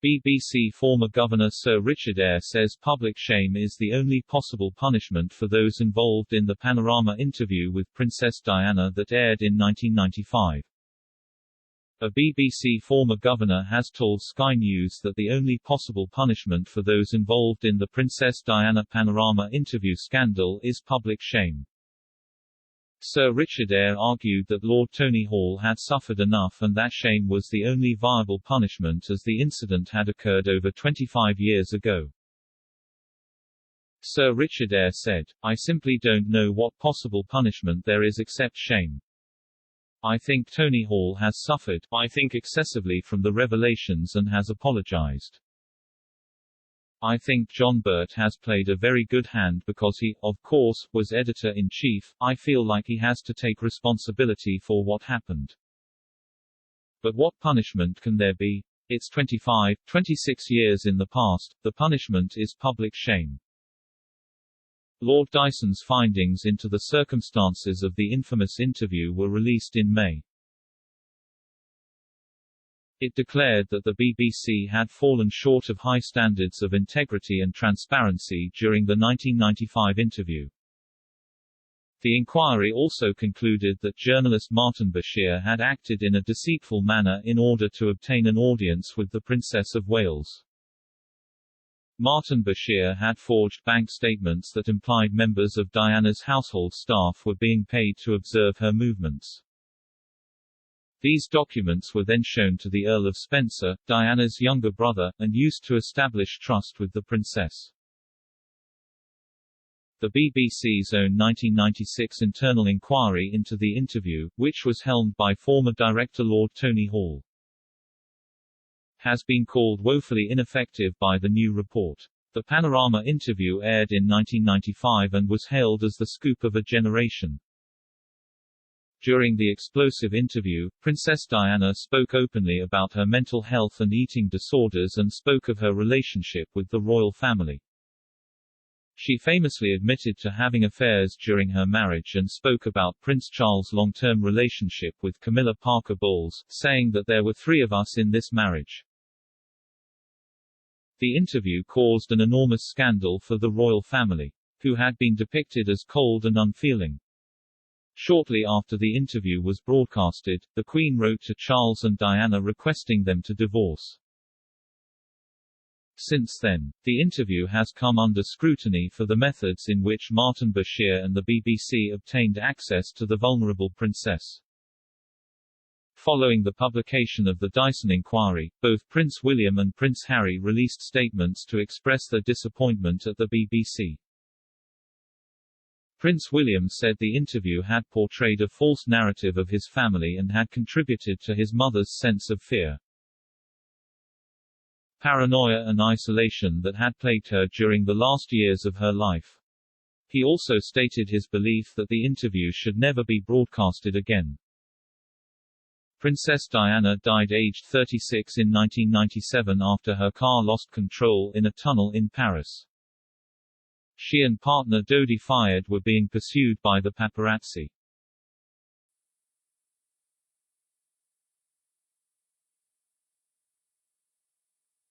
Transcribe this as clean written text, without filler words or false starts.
BBC former Governor Sir Richard Eyre says public shame is the only possible punishment for those involved in the Panorama interview with Princess Diana that aired in 1995. A BBC former governor has told Sky News that the only possible punishment for those involved in the Princess Diana Panorama interview scandal is public shame. Sir Richard Eyre argued that Lord Tony Hall had suffered enough and that shame was the only viable punishment as the incident had occurred over 25 years ago. Sir Richard Eyre said, "I simply don't know what possible punishment there is except shame. I think Tony Hall has suffered, I think excessively from the revelations and has apologized. I think John Burt has played a very good hand because he, of course, was editor-in-chief. I feel like he has to take responsibility for what happened. But what punishment can there be? It's 25, 26 years in the past, the punishment is public shame." Lord Dyson's findings into the circumstances of the infamous interview were released in May. It declared that the BBC had fallen short of high standards of integrity and transparency during the 1995 interview. The inquiry also concluded that journalist Martin Bashir had acted in a deceitful manner in order to obtain an audience with the Princess of Wales. Martin Bashir had forged bank statements that implied members of Diana's household staff were being paid to observe her movements. These documents were then shown to the Earl of Spencer, Diana's younger brother, and used to establish trust with the princess. The BBC's own 1996 internal inquiry into the interview, which was helmed by former director Lord Tony Hall, has been called woefully ineffective by the new report. The Panorama interview aired in 1995 and was hailed as the scoop of a generation. During the explosive interview, Princess Diana spoke openly about her mental health and eating disorders and spoke of her relationship with the royal family. She famously admitted to having affairs during her marriage and spoke about Prince Charles' long-term relationship with Camilla Parker Bowles, saying that there were 3 of us in this marriage. The interview caused an enormous scandal for the royal family, who had been depicted as cold and unfeeling. Shortly after the interview was broadcasted, the Queen wrote to Charles and Diana requesting them to divorce. Since then, the interview has come under scrutiny for the methods in which Martin Bashir and the BBC obtained access to the vulnerable princess. Following the publication of the Dyson inquiry, both Prince William and Prince Harry released statements to express their disappointment at the BBC. Prince William said the interview had portrayed a false narrative of his family and had contributed to his mother's sense of fear, paranoia and isolation that had plagued her during the last years of her life. He also stated his belief that the interview should never be broadcasted again. Princess Diana died aged 36 in 1997 after her car lost control in a tunnel in Paris. She and partner Dodi Fayed were being pursued by the paparazzi.